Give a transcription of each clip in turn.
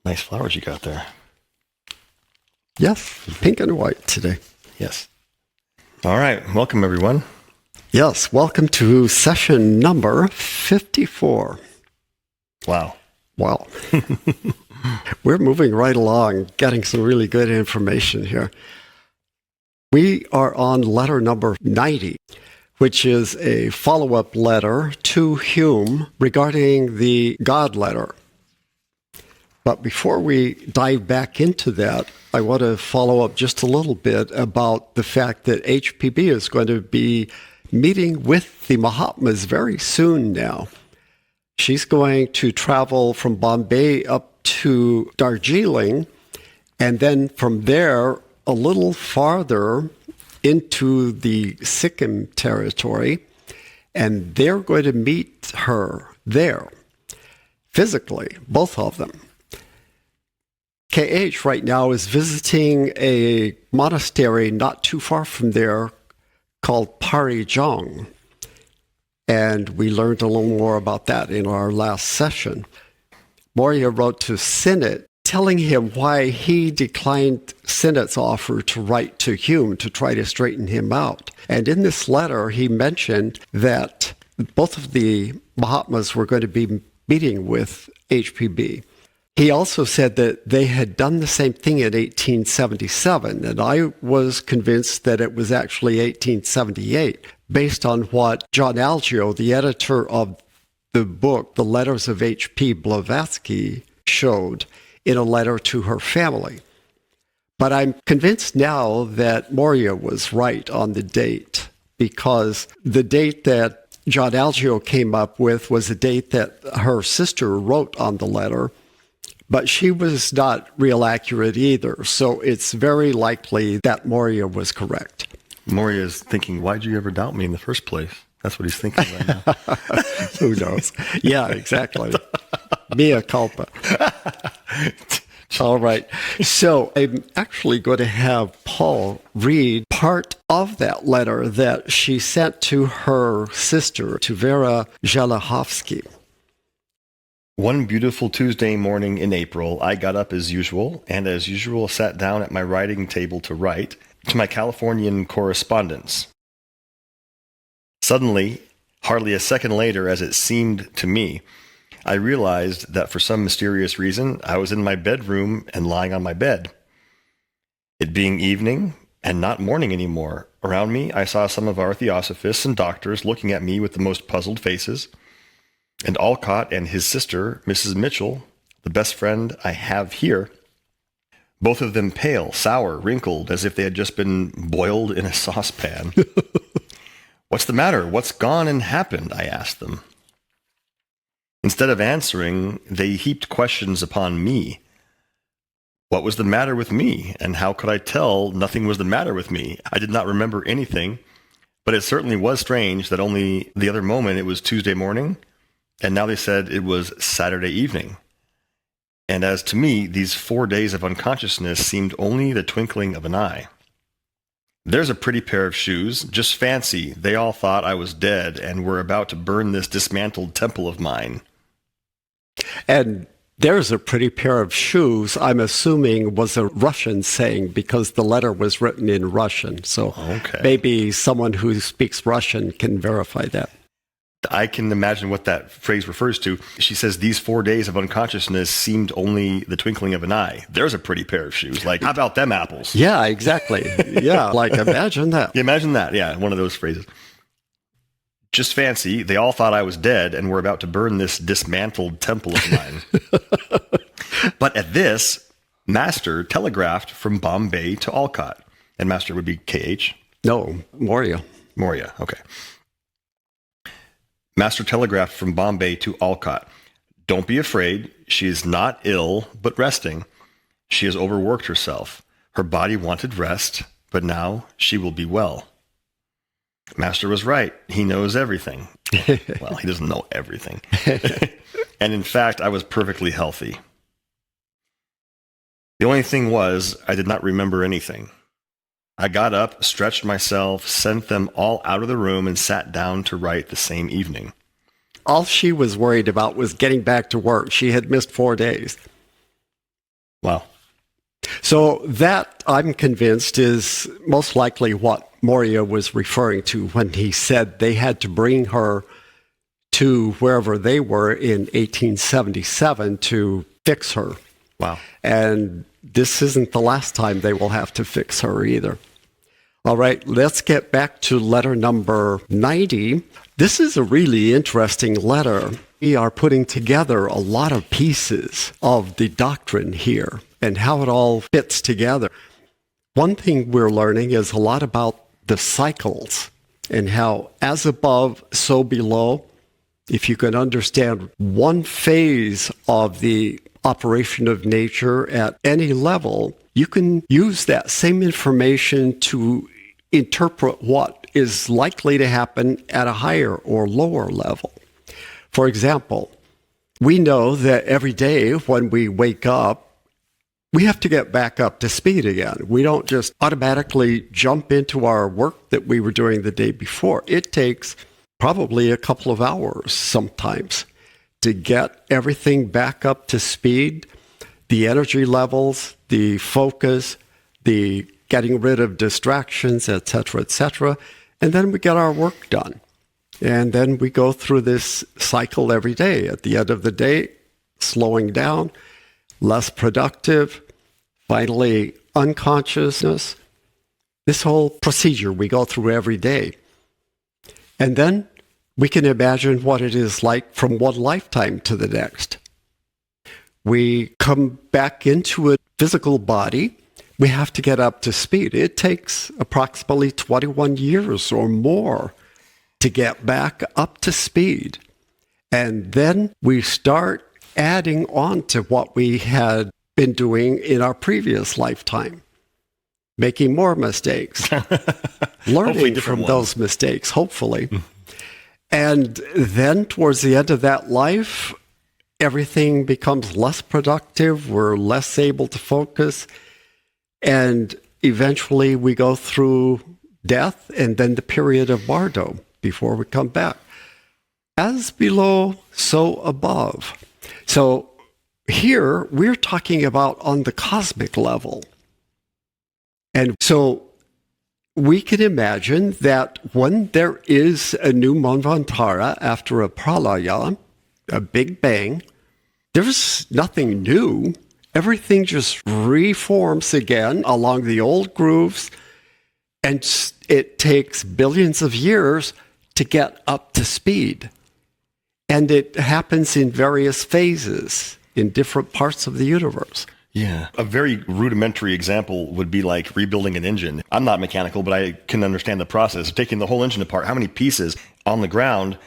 Nice flowers you got there. Yes, pink and white today. Yes. All right. Welcome, everyone. Yes, welcome to session number 54. Wow. Wow. We're moving right along, getting some really good information here. We are on letter number 90, which is a follow-up letter to Hume regarding the God letter. But before we dive back into that, I want to follow up just a little bit about the fact that HPB is going to be meeting with the Mahatmas very soon now. She's going to travel from Bombay up to Darjeeling, and then from there a little farther into the Sikkim territory, and they're going to meet her there, physically, both of them. KH right now is visiting a monastery not too far from there called Parijong. And we learned a little more about that in our last session. Moria wrote to Sinnett telling him why he declined Sinnett's offer to write to Hume to try to straighten him out. And in this letter, he mentioned that both of the Mahatmas were going to be meeting with HPB. He also said that they had done the same thing in 1877, and I was convinced that it was actually 1878, based on what John Algeo, the editor of the book, The Letters of H.P. Blavatsky, showed in a letter to her family. But I'm convinced now that Moria was right on the date, because the date that John Algeo came up with was a date that her sister wrote on the letter, but she was not real accurate either. So it's very likely that Moria was correct. Moria is thinking, why'd you ever doubt me in the first place? That's what he's thinking right now. Who knows? Yeah, exactly. Mea culpa. All right. So I'm actually going to have Paul read part of that letter that she sent to her sister, to Vera Zelahovsky. One beautiful Tuesday morning in April, I got up as usual, and as usual sat down at my writing table to write to my Californian correspondents. Suddenly, hardly a second later as it seemed to me, I realized that for some mysterious reason I was in my bedroom and lying on my bed. It being evening and not morning anymore, around me I saw some of our theosophists and doctors looking at me with the most puzzled faces, and Alcott and his sister, Mrs. Mitchell, the best friend I have here, both of them pale, sour, wrinkled, as if they had just been boiled in a saucepan. What's the matter? What's gone and happened? I asked them. Instead of answering, they heaped questions upon me. What was the matter with me, and how could I tell nothing was the matter with me? I did not remember anything, but it certainly was strange that only the other moment it was Tuesday morning, and now they said it was Saturday evening. And as to me, these 4 days of unconsciousness seemed only the twinkling of an eye. There's a pretty pair of shoes. Just fancy, they all thought I was dead and were about to burn this dismantled temple of mine. And there's a pretty pair of shoes, I'm assuming was a Russian saying, because the letter was written in Russian. So Maybe someone who speaks Russian can verify that. I can imagine what that phrase refers to. She says, these 4 days of unconsciousness seemed only the twinkling of an eye. There's a pretty pair of shoes. Like, how about them apples? Yeah, exactly. Yeah, like imagine that. Imagine that. Yeah, one of those phrases. Just fancy, they all thought I was dead and were about to burn this dismantled temple of mine. But at this, Master telegraphed from Bombay to Alcott. And Master would be KH? No, Moria. Moria, okay. Master telegraphed from Bombay to Alcott. Don't be afraid. She is not ill, but resting. She has overworked herself. Her body wanted rest, but now she will be well. Master was right. He knows everything. Well, he doesn't know everything. And in fact, I was perfectly healthy. The only thing was, I did not remember anything. I got up, stretched myself, sent them all out of the room, and sat down to write the same evening. All she was worried about was getting back to work. She had missed 4 days. Wow. So that, I'm convinced, is most likely what Moria was referring to when he said they had to bring her to wherever they were in 1877 to fix her. Wow. And this isn't the last time they will have to fix her either. All right, let's get back to letter number 90. This is a really interesting letter. We are putting together a lot of pieces of the doctrine here and how it all fits together. One thing we're learning is a lot about the cycles and how as above, so below. If you can understand one phase of the operation of nature at any level, you can use that same information to interpret what is likely to happen at a higher or lower level. For example, we know that every day when we wake up, we have to get back up to speed again. We don't just automatically jump into our work that we were doing the day before. It takes probably a couple of hours sometimes to get everything back up to speed, the energy levels, the focus, the getting rid of distractions, etc., and then we get our work done. And then we go through this cycle every day. At the end of the day, slowing down, less productive, finally unconsciousness. This whole procedure we go through every day. And then we can imagine what it is like from one lifetime to the next. We come back into a physical body. We have to get up to speed. It takes approximately 21 years or more to get back up to speed. And then we start adding on to what we had been doing in our previous lifetime, making more mistakes, learning from those mistakes, hopefully. And then towards the end of that life, everything becomes less productive. We're less able to focus. And eventually we go through death and then the period of bardo before we come back. As below, so above. So here we're talking about on the cosmic level. And so we can imagine that when there is a new Manvantara after a pralaya, a big bang, there's nothing new. Everything just reforms again along the old grooves, and it takes billions of years to get up to speed. And it happens in various phases in different parts of the universe. Yeah. A very rudimentary example would be like rebuilding an engine. I'm not mechanical, but I can understand the process of taking the whole engine apart. How many pieces on the ground?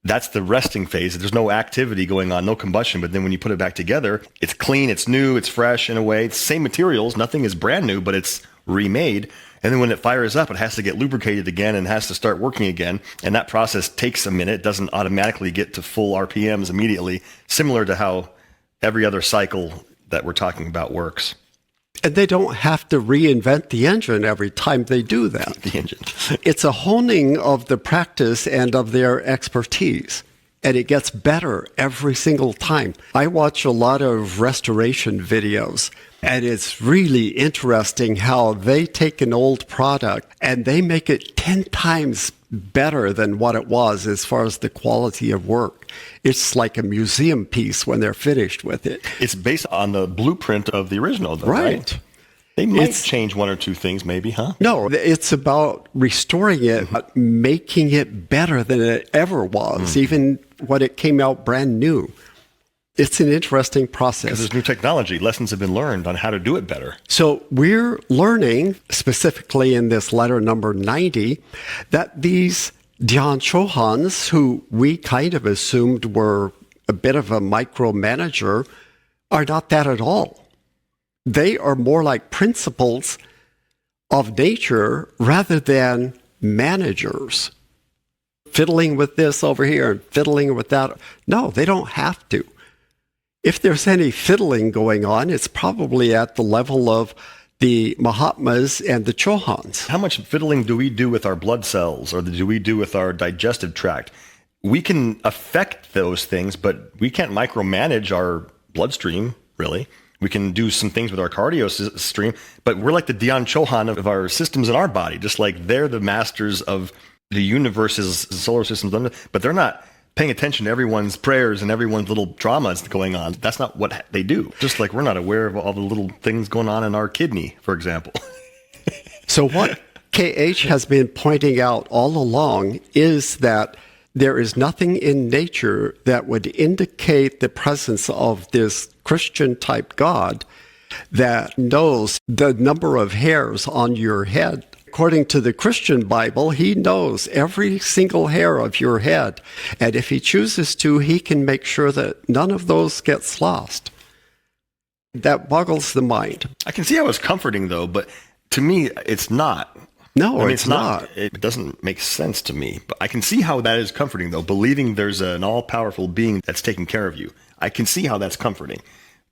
That's the resting phase. There's no activity going on, no combustion. But then when you put it back together, it's clean, it's new, it's fresh in a way. It's same materials. Nothing is brand new, but it's remade. And then when it fires up, it has to get lubricated again and has to start working again. And that process takes a minute. It doesn't automatically get to full RPMs immediately, similar to how every other cycle that we're talking about works. And they don't have to reinvent the engine every time they do that. The engine. It's a honing of the practice and of their expertise. And it gets better every single time. I watch a lot of restoration videos, and it's really interesting how they take an old product and they make it 10 times better than what it was as far as the quality of work. It's like a museum piece when they're finished with it. It's based on the blueprint of the original, though, right? They might change one or two things, maybe, huh? No, it's about restoring it, but making it better than it ever was, even when it came out brand new. It's an interesting process. Because there's new technology. Lessons have been learned on how to do it better. So we're learning, specifically in this letter number 90, that these Dhyan Chohans, who we kind of assumed were a bit of a micromanager, are not that at all. They are more like principles of nature rather than managers. Fiddling with this over here and fiddling with that. No, they don't have to. If there's any fiddling going on, it's probably at the level of the Mahatmas and the Chohans. How much fiddling do we do with our blood cells, or do we do with our digestive tract? We can affect those things, but we can't micromanage our bloodstream, really. We can do some things with our cardio stream, but we're like the Dhyan Chohans of our systems in our body, just like they're the masters of the universe's solar systems, but they're not paying attention to everyone's prayers and everyone's little dramas going on. That's not what they do. Just like we're not aware of all the little things going on in our kidney, for example. So what KH has been pointing out all along is that there is nothing in nature that would indicate the presence of this Christian type God that knows the number of hairs on your head. According to the Christian Bible, he knows every single hair of your head. And if he chooses to, he can make sure that none of those gets lost. That boggles the mind. I can see how it's comforting, though, but to me, it's not. No, I mean, it's not. It doesn't make sense to me. But I can see how that is comforting, though, believing there's an all-powerful being that's taking care of you. I can see how that's comforting,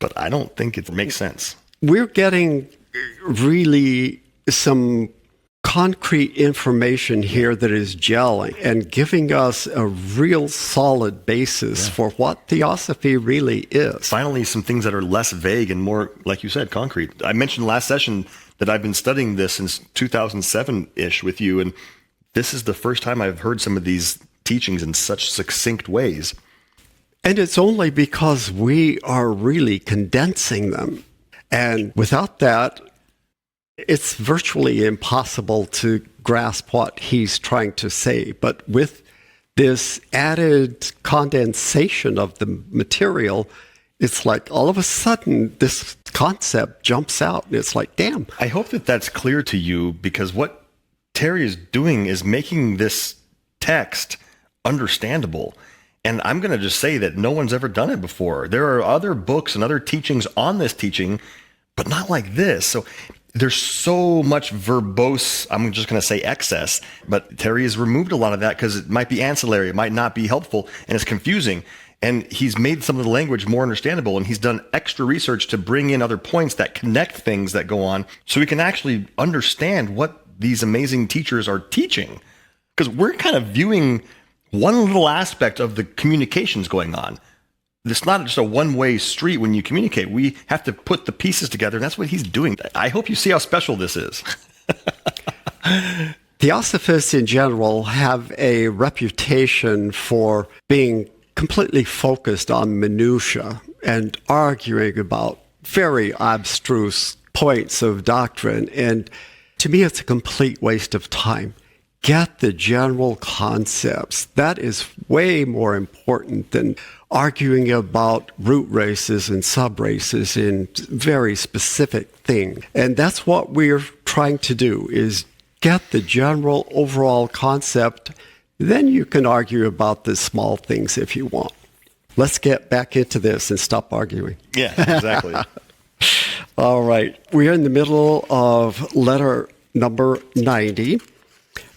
but I don't think it makes sense. We're getting really some concrete information here that is gelling and giving us a real solid basis for what theosophy really is. Finally, some things that are less vague and more, like you said, concrete. I mentioned last session that I've been studying this since 2007-ish with you, and this is the first time I've heard some of these teachings in such succinct ways. And it's only because we are really condensing them. And without that, it's virtually impossible to grasp what he's trying to say. But with this added condensation of the material, it's like all of a sudden this concept jumps out and it's like, damn. I hope that that's clear to you, because what Terry is doing is making this text understandable. And I'm going to just say that no one's ever done it before. There are other books and other teachings on this teaching, but not like this. So there's so much verbose, I'm just going to say excess, but Terry has removed a lot of that because it might be ancillary, it might not be helpful, and it's confusing. And he's made some of the language more understandable, and he's done extra research to bring in other points that connect things that go on so we can actually understand what these amazing teachers are teaching. Because we're kind of viewing one little aspect of the communications going on. It's not just a one-way street when you communicate. We have to put the pieces together, and that's what he's doing. I hope you see how special this is. Theosophists in general have a reputation for being completely focused on minutia and arguing about very abstruse points of doctrine. And to me, it's a complete waste of time. Get the general concepts. That is way more important than arguing about root races and sub-races in very specific things. And that's what we're trying to do, is get the general overall concept. Then you can argue about the small things if you want. Let's get back into this and stop arguing. Yeah, exactly. All right. We're in the middle of letter number 90.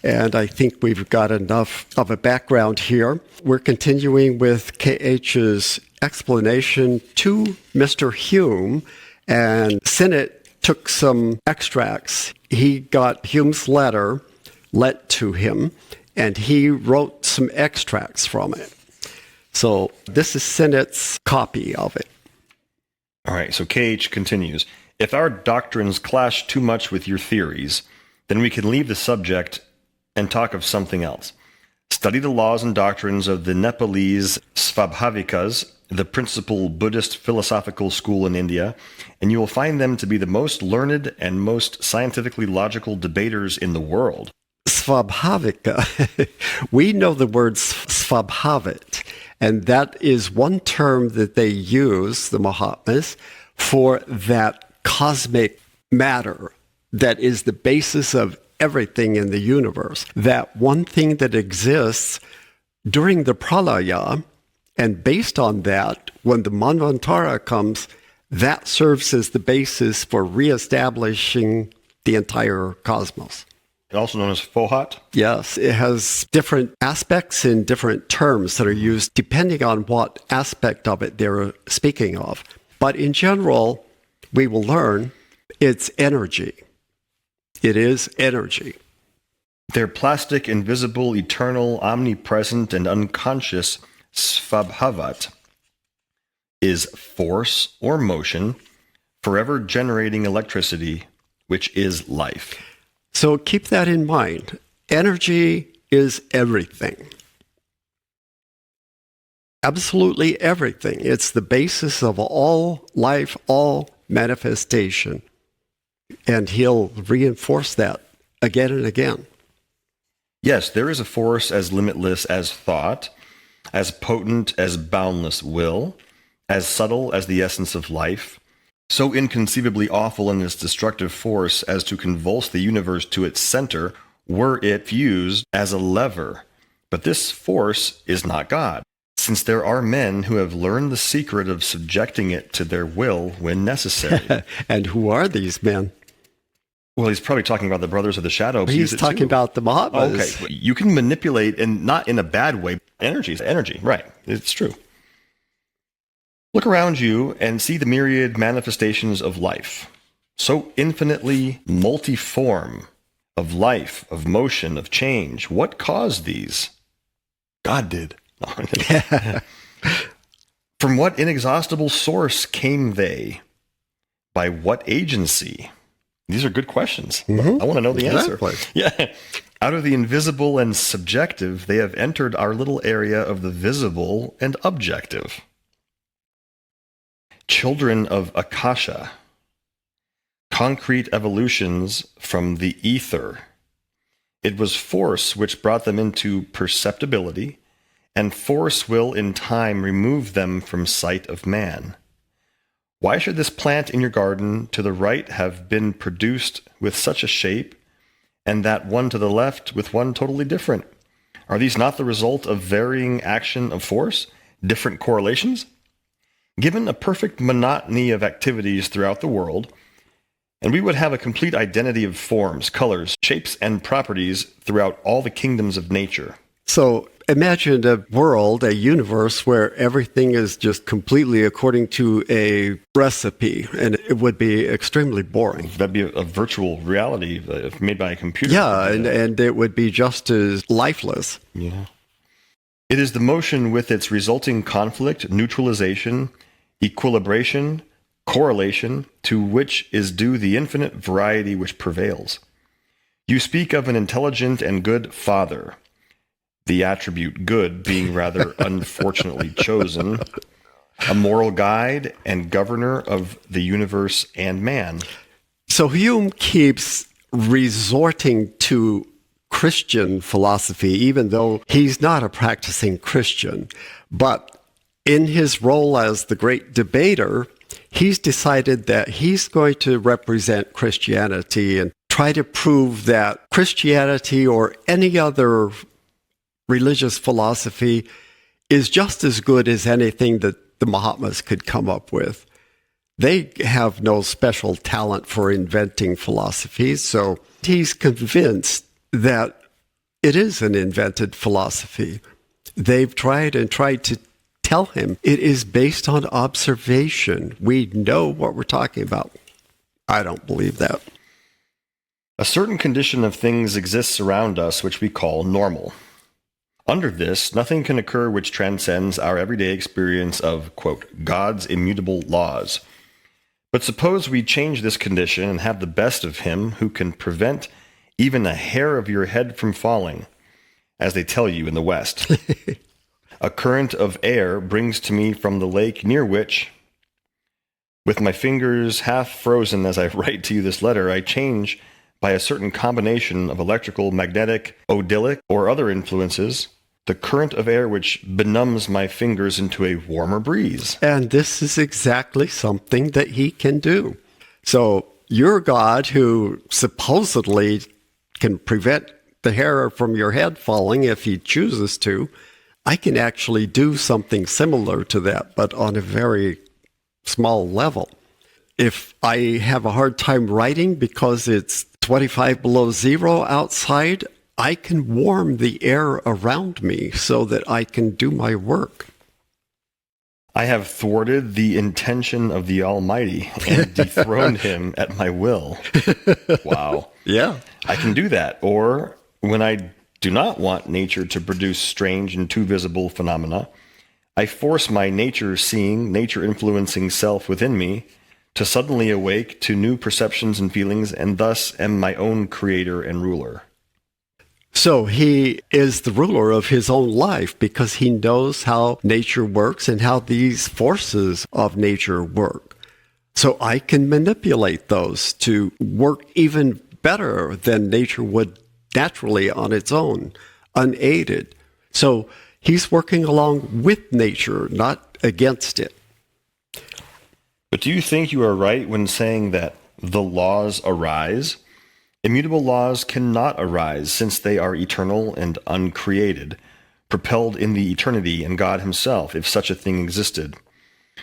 And I think we've got enough of a background here. We're continuing with KH's explanation to Mr. Hume, and Sinnett took some extracts. He got Hume's letter lent to him, and he wrote some extracts from it. So this is Sinnett's copy of it. All right, so KH continues. If our doctrines clash too much with your theories, then we can leave the subject and talk of something else. Study the laws and doctrines of the Nepalese Swvabhavikas, the principal Buddhist philosophical school in India, and you will find them to be the most learned and most scientifically logical debaters in the world. Swvabhavika. We know the word Swvabhavat, and that is one term that they use, the Mahatmas, for that cosmic matter that is the basis of everything in the universe. That one thing that exists during the pralaya, and based on that, when the manvantara comes, that serves as the basis for reestablishing the entire cosmos. Also known as Fohat. Yes, it has different aspects and different terms that are used depending on what aspect of it they're speaking of. But in general, we will learn it's energy. It is energy. Their plastic, invisible, eternal, omnipresent, and unconscious Swvabhavat is force or motion, forever generating electricity, which is life. So keep that in mind. Energy is everything. Absolutely everything. It's the basis of all life, all manifestation. And he'll reinforce that again and again. Yes, there is a force as limitless as thought, as potent as boundless will, as subtle as the essence of life, so inconceivably awful in its destructive force as to convulse the universe to its center were it used as a lever. But this force is not God, since there are men who have learned the secret of subjecting it to their will when necessary. And who are these men? Well, he's probably talking about the brothers of the shadow. He's talking about the Mahatmas. Okay, you can manipulate, and not in a bad way. Energy is energy, right? It's true. Look around you and see the myriad manifestations of life, so infinitely multiform, of life, of motion, of change. What caused these? God did. From what inexhaustible source came they? By what agency? These are good questions. Mm-hmm. I want to know the answer. Exactly. Yeah. Out of the invisible and subjective, they have entered our little area of the visible and objective. Children of Akasha, concrete evolutions from the ether. It was force which brought them into perceptibility, and force will in time remove them from sight of man. Why should this plant in your garden to the right have been produced with such a shape, and that one to the left with one totally different? Are these not the result of varying action of force, different correlations? Given a perfect monotony of activities throughout the world, and we would have a complete identity of forms, colors, shapes, and properties throughout all the kingdoms of nature. So imagine a world, a universe where everything is just completely according to a recipe, and it would be extremely boring. That'd be a virtual reality made by a computer. Yeah, and it would be just as lifeless. Yeah. It is the motion with its resulting conflict, neutralization, equilibration, correlation, to which is due the infinite variety which prevails. You speak of an intelligent and good father, the attribute good being rather unfortunately chosen, a moral guide and governor of the universe and man. So Hume keeps resorting to Christian philosophy, even though he's not a practicing Christian. But in his role as the great debater, he's decided that he's going to represent Christianity and try to prove that Christianity or any other religious philosophy is just as good as anything that the Mahatmas could come up with. They have no special talent for inventing philosophies, so he's convinced that it is an invented philosophy. They've tried to tell him it is based on observation. We know what we're talking about. I don't believe that. A certain condition of things exists around us which we call normal. Under this, nothing can occur which transcends our everyday experience of, quote, God's immutable laws. But suppose we change this condition and have the best of him who can prevent even a hair of your head from falling, as they tell you in the West. A current of air brings to me from the lake near which, with my fingers half frozen as I write to you this letter, I change by a certain combination of electrical, magnetic, odylic, or other influences, the current of air which benumbs my fingers into a warmer breeze. And this is exactly something that he can do. So your God, who supposedly can prevent the hair from your head falling if he chooses to, I can actually do something similar to that, but on a very small level. If I have a hard time writing because it's 25 below zero outside, I can warm the air around me so that I can do my work. I have thwarted the intention of the Almighty and dethroned him at my will. Wow. Yeah. I can do that. Or when I do not want nature to produce strange and too visible phenomena, I force my nature-seeing, nature-influencing self within me to suddenly awake to new perceptions and feelings, and thus am my own creator and ruler. So he is the ruler of his own life because he knows how nature works and how these forces of nature work. So I can manipulate those to work even better than nature would naturally on its own, unaided. So he's working along with nature, not against it. But do you think you are right when saying that the laws arise? Immutable laws cannot arise since they are eternal and uncreated, propelled in the eternity, and God himself, if such a thing existed,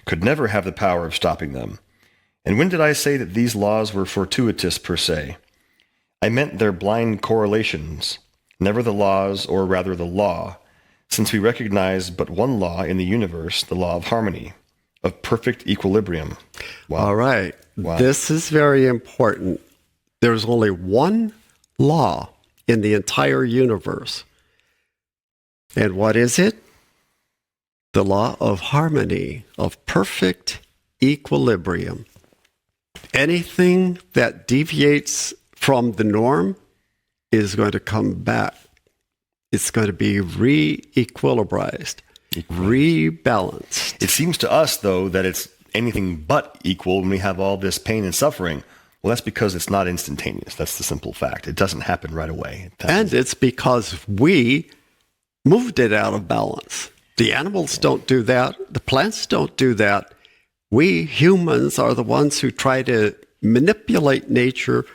could never have the power of stopping them. And when did I say that these laws were fortuitous per se? I meant their blind correlations, never the laws, or rather the law, since we recognize but one law in the universe, the law of harmony, of perfect equilibrium. Wow. All right. Wow. This is very important. There's only one law in the entire universe. And what is it? The law of harmony, of perfect equilibrium. Anything that deviates from the norm is going to come back. It's going to be re-equilibrized, rebalanced. It seems to us, though, that it's anything but equal when we have all this pain and suffering. Well, that's because it's not instantaneous. That's the simple fact. It doesn't happen right away. And it's because we moved it out of balance. The animals don't do that. The plants don't do that. We humans are the ones who try to manipulate nature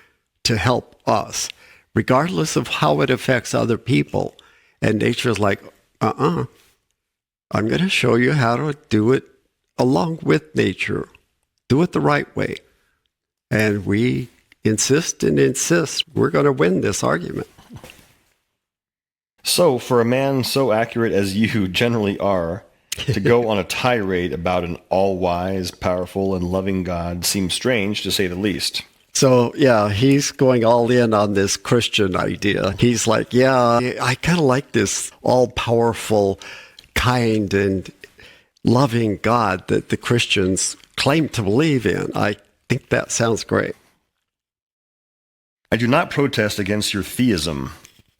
to help us, regardless of how it affects other people. And nature's like, I'm going to show you how to do it along with nature. Do it the right way. And we insist and insist we're going to win this argument. So, for a man so accurate as you generally are, to go on a tirade about an all-wise, powerful, and loving God seems strange, to say the least. So, yeah, he's going all in on this Christian idea. He's like, yeah, I kind of like this all-powerful, kind, and loving God that the Christians claim to believe in. I think that sounds great. I do not protest against your theism,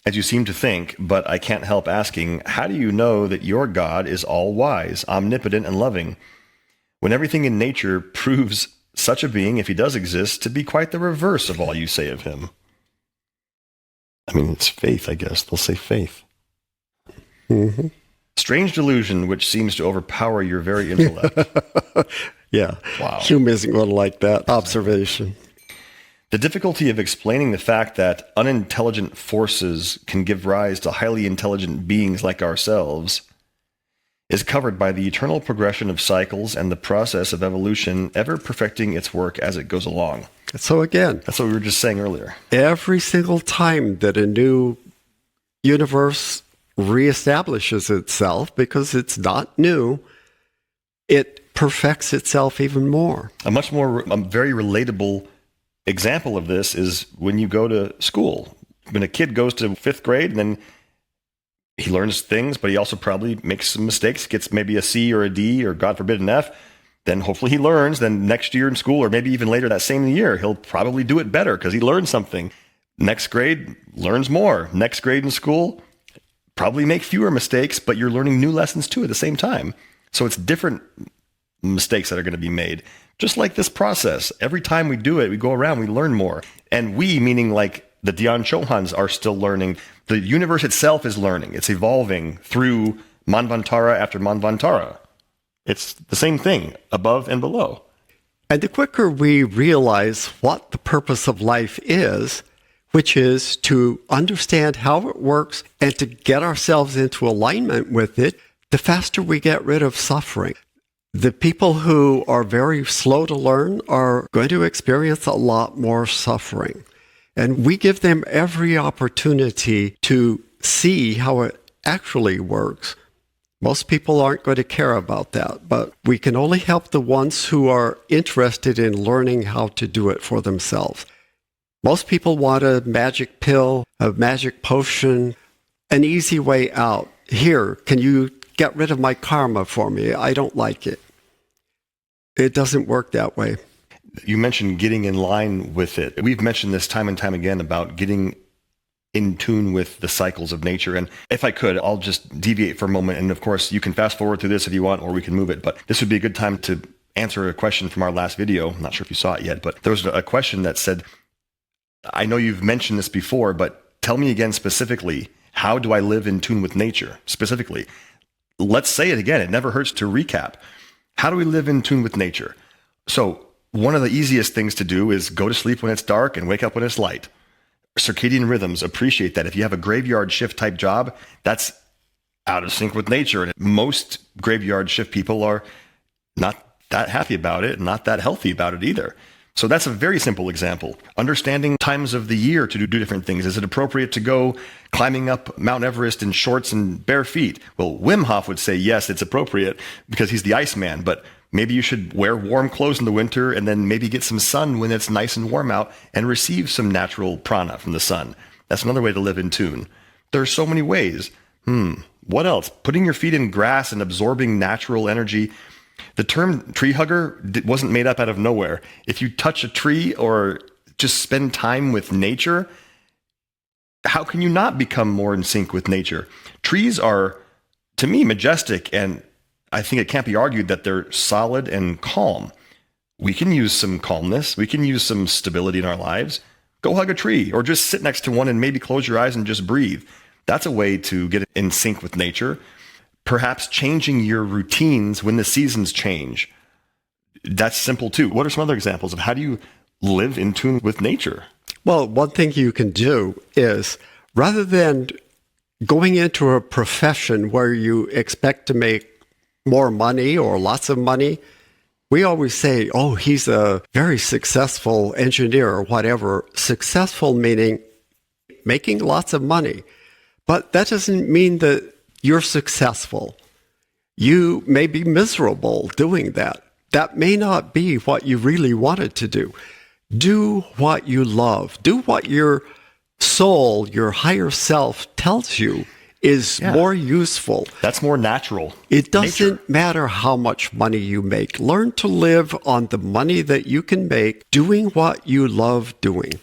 as you seem to think, but I can't help asking, how do you know that your God is all-wise, omnipotent, and loving, when everything in nature proves such a being, if he does exist, to be quite the reverse of all you say of him? I mean, it's faith, I guess. They'll say faith. Mm-hmm. Strange delusion which seems to overpower your very intellect. Yeah. Wow. Hume isn't going to like that observation. The difficulty of explaining the fact that unintelligent forces can give rise to highly intelligent beings like ourselves is covered by the eternal progression of cycles and the process of evolution ever perfecting its work as it goes along. So again, That's what we were just saying earlier. every single time that a new universe reestablishes itself, because it's not new, it perfects itself even more. A very relatable example of this is when you go to school. When a kid goes to 5th grade, and then he learns things, but he also probably makes some mistakes, gets maybe a C or a D, or God forbid an F. Then hopefully he learns. Then next year in school, or maybe even later that same year, he'll probably do it better because he learned something. Next grade, learns more. Next grade in school, probably make fewer mistakes, but you're learning new lessons too at the same time. So it's different mistakes that are going to be made. Just like this process. Every time we do it, we go around, we learn more. And we, meaning like the Dhyan Chohans, are still learning. The universe itself is learning. It's evolving through Manvantara after Manvantara. It's the same thing, above and below. And the quicker we realize what the purpose of life is, which is to understand how it works and to get ourselves into alignment with it, the faster we get rid of suffering. The people who are very slow to learn are going to experience a lot more suffering. And we give them every opportunity to see how it actually works. Most people aren't going to care about that, but we can only help the ones who are interested in learning how to do it for themselves. Most people want a magic pill, a magic potion, an easy way out. Here, can you get rid of my karma for me? I don't like it. It doesn't work that way. You mentioned getting in line with it. We've mentioned this time and time again about getting in tune with the cycles of nature. And if I could, I'll just deviate for a moment. And of course, you can fast forward through this if you want, or we can move it. But this would be a good time to answer a question from our last video. I'm not sure if you saw it yet, but there was a question that said, I know you've mentioned this before, but tell me again specifically, how do I live in tune with nature specifically? Let's say it again. It never hurts to recap. How do we live in tune with nature? So one of the easiest things to do is go to sleep when it's dark and wake up when it's light. Circadian rhythms, appreciate that. If you have a graveyard shift type job, that's out of sync with nature. And most graveyard shift people are not that happy about it, not that healthy about it either. So that's a very simple example. Understanding times of the year to do different things. Is it appropriate to go climbing up Mount Everest in shorts and bare feet? Well, Wim Hof would say, yes, it's appropriate because he's the Iceman, but maybe you should wear warm clothes in the winter and then maybe get some sun when it's nice and warm out and receive some natural prana from the sun. That's another way to live in tune. There are so many ways. What else? Putting your feet in grass and absorbing natural energy. The term tree hugger wasn't made up out of nowhere. If you touch a tree or just spend time with nature, how can you not become more in sync with nature? Trees are, to me, majestic, and I think it can't be argued that they're solid and calm. We can use some calmness. We can use some stability in our lives. Go hug a tree or just sit next to one and maybe close your eyes and just breathe. That's a way to get in sync with nature. Perhaps changing your routines when the seasons change. That's simple too. What are some other examples of how do you live in tune with nature? Well, one thing you can do is rather than going into a profession where you expect to make more money or lots of money, we always say, oh, he's a very successful engineer or whatever. Successful meaning making lots of money. But that doesn't mean that you're successful. You may be miserable doing that. That may not be what you really wanted to do. Do what you love. Do what your soul, your higher self tells you is more useful. That's more natural. It doesn't matter how much money you make. Learn to live on the money that you can make doing what you love doing.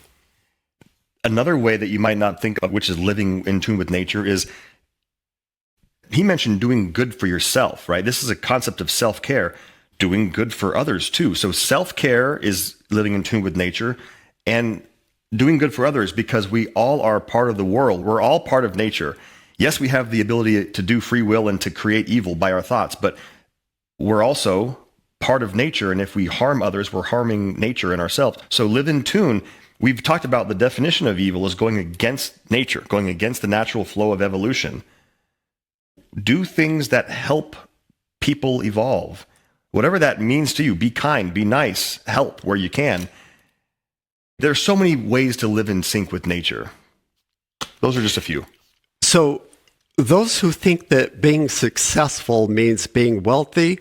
Another way that you might not think of, which is living in tune with nature, is he mentioned doing good for yourself, right? This is a concept of self-care, doing good for others too. So self-care is living in tune with nature and doing good for others because we all are part of the world. We're all part of nature. Yes, we have the ability to do free will and to create evil by our thoughts, but we're also part of nature. And if we harm others, we're harming nature and ourselves. So live in tune. We've talked about the definition of evil as going against nature, going against the natural flow of evolution. Do things that help people evolve. Whatever that means to you, be kind, be nice, help where you can. There's so many ways to live in sync with nature. Those are just a few. So those who think that being successful means being wealthy,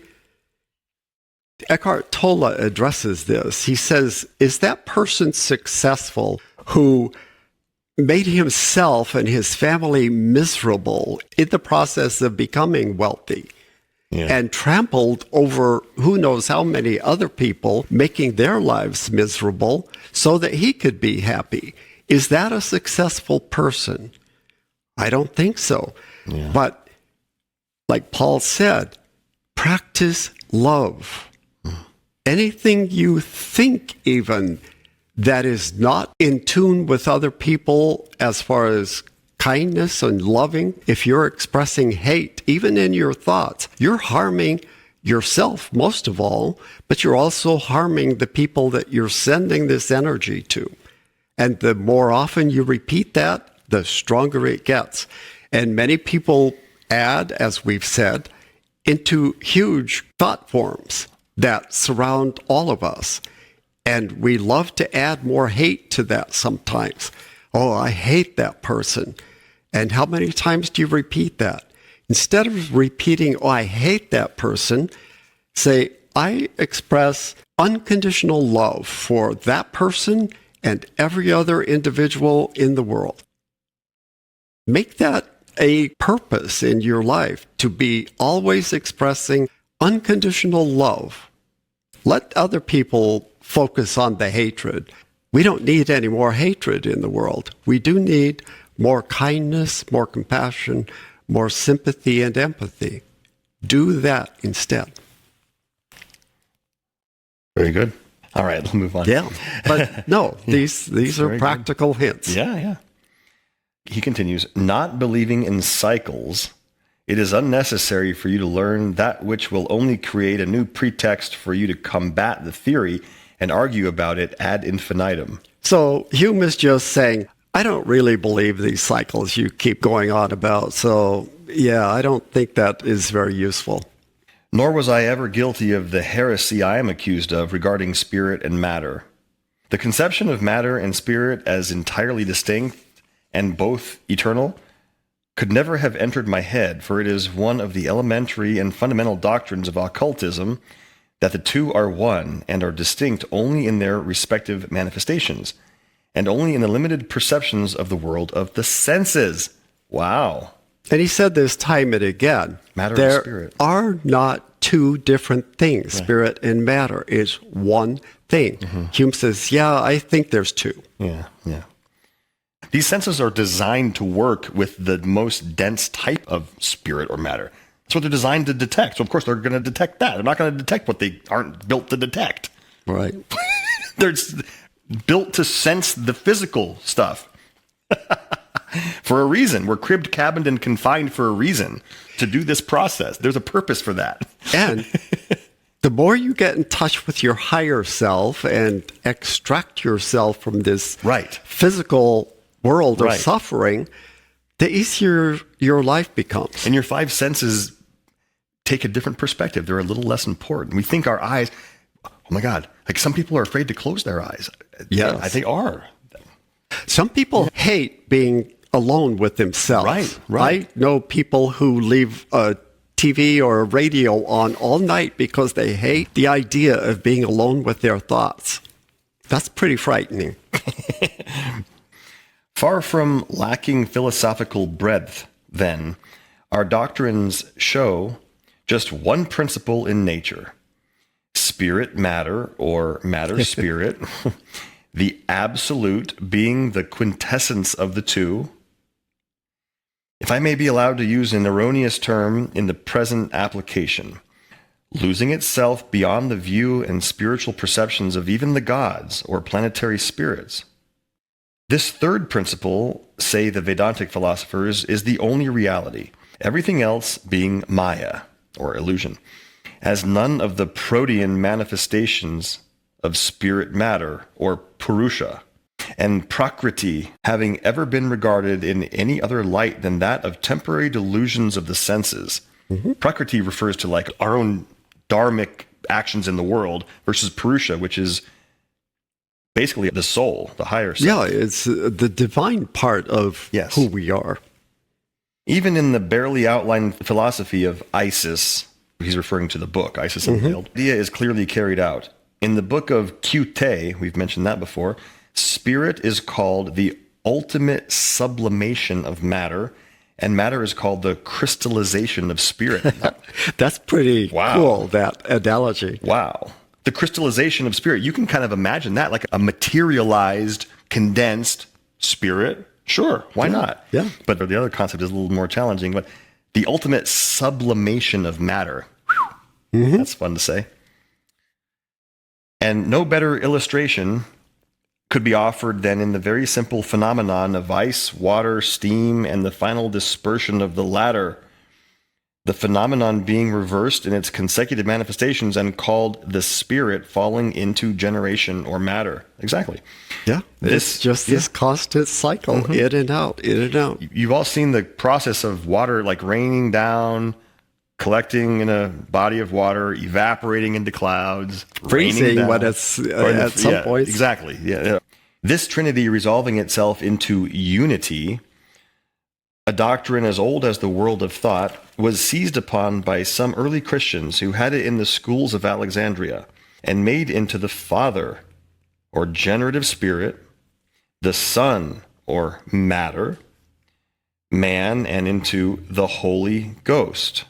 Eckhart Tolle addresses this. He says, is that person successful who made himself and his family miserable in the process of becoming wealthy and trampled over who knows how many other people, making their lives miserable so that he could be happy? Is that a successful person? I don't think so. Yeah. But like Paul said, practice love. Anything you think even that is not in tune with other people as far as kindness and loving, if you're expressing hate, even in your thoughts, you're harming yourself most of all, but you're also harming the people that you're sending this energy to. And the more often you repeat that, the stronger it gets. And many people add, as we've said, into huge thought forms that surround all of us. And we love to add more hate to that sometimes. Oh, I hate that person. And how many times do you repeat that? Instead of repeating, oh, I hate that person, say, I express unconditional love for that person and every other individual in the world. Make that a purpose in your life to be always expressing unconditional love. Let other people focus on the hatred. We don't need any more hatred in the world. We do need more kindness, more compassion, more sympathy and empathy. Do that instead. Very good. All right, let's move on. Yeah, but no, these are practical hints. Yeah. He continues, not believing in cycles, it is unnecessary for you to learn that which will only create a new pretext for you to combat the theory and argue about it ad infinitum. So Hume is just saying, I don't really believe these cycles you keep going on about. So yeah, I don't think that is very useful. Nor was I ever guilty of the heresy I am accused of regarding spirit and matter. The conception of matter and spirit as entirely distinct and both eternal could never have entered my head, for it is one of the elementary and fundamental doctrines of occultism that the two are one and are distinct only in their respective manifestations, and only in the limited perceptions of the world of the senses. Wow. And he said this time and again. Matter there and spirit. Are not two different things. Right. Spirit and matter is one thing. Mm-hmm. Hume says, yeah, I think there's two. Yeah. These senses are designed to work with the most dense type of spirit or matter. That's what they're designed to detect. So, of course, they're going to detect that. They're not going to detect what they aren't built to detect. Right. They're built to sense the physical stuff. For a reason. We're cribbed, cabined, and confined for a reason to do this process. There's a purpose for that. And the more you get in touch with your higher self and extract yourself from this physical world of suffering, the easier your life becomes. And your five senses take a different perspective. They're a little less important. We think our eyes, oh my God, like some people are afraid to close their eyes. Yes. I think are. Some people hate being alone with themselves. Right. I know people who leave a TV or a radio on all night because they hate the idea of being alone with their thoughts. That's pretty frightening. Far from lacking philosophical breadth, then, our doctrines show just one principle in nature. Spirit matter, or matter spirit, the absolute being the quintessence of the two. If I may be allowed to use an erroneous term in the present application, losing itself beyond the view and spiritual perceptions of even the gods or planetary spirits. This third principle, say the Vedantic philosophers, is the only reality, everything else being Maya, or illusion, as none of the protean manifestations of spirit matter, or Purusha, and Prakriti having ever been regarded in any other light than that of temporary delusions of the senses. Mm-hmm. Prakriti refers to like our own dharmic actions in the world versus Purusha, which is basically the soul, the higher self. Yeah, it's the divine part of who we are. Even in the barely outlined philosophy of Isis, he's referring to the book, Isis Unveiled, the idea is clearly carried out. In the book of Qt, we've mentioned that before, spirit is called the ultimate sublimation of matter, and matter is called the crystallization of spirit. That's pretty cool, that analogy. Wow. The crystallization of spirit, you can kind of imagine that like a materialized, condensed spirit. Sure, why not? Yeah. But the other concept is a little more challenging, but the ultimate sublimation of matter. That's fun to say. And no better illustration could be offered than in the very simple phenomenon of ice, water, steam, and the final dispersion of the latter. The phenomenon being reversed in its consecutive manifestations and called the spirit falling into generation or matter. Exactly. Yeah. It's just this constant cycle, in and out, in and out. You've all seen the process of water like raining down, collecting in a body of water, evaporating into clouds, freezing when it's at some point. Exactly. Yeah. This trinity resolving itself into unity, a doctrine as old as the world of thought, was seized upon by some early Christians who had it in the schools of Alexandria and made into the Father, or generative spirit, the Son, or matter, man, and into the Holy Ghost.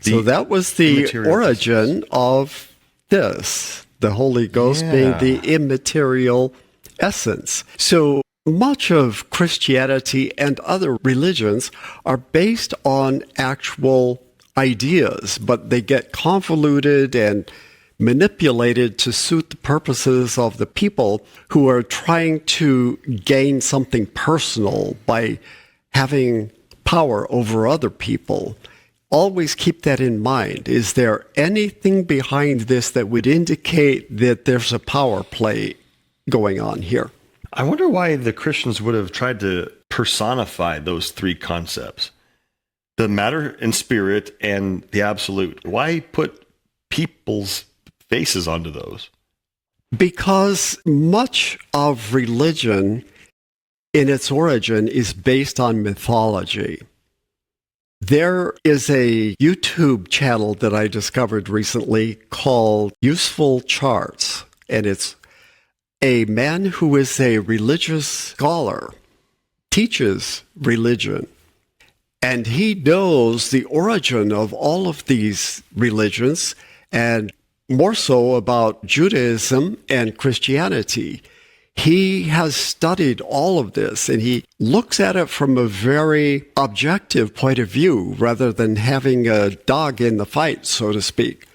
So that was the origin of this. the Holy Ghost being the immaterial essence. So much of Christianity and other religions are based on actual ideas, but they get convoluted and manipulated to suit the purposes of the people who are trying to gain something personal by having power over other people. Always keep that in mind. Is there anything behind this that would indicate that there's a power play going on here? I wonder why the Christians would have tried to personify those three concepts. The matter and spirit and the absolute. Why put people's faces onto those? Because much of religion in its origin is based on mythology. There is a YouTube channel that I discovered recently called Useful Charts, and it's a man who is a religious scholar, teaches religion, and he knows the origin of all of these religions, and more so about Judaism and Christianity. He has studied all of this, and he looks at it from a very objective point of view rather than having a dog in the fight, so to speak.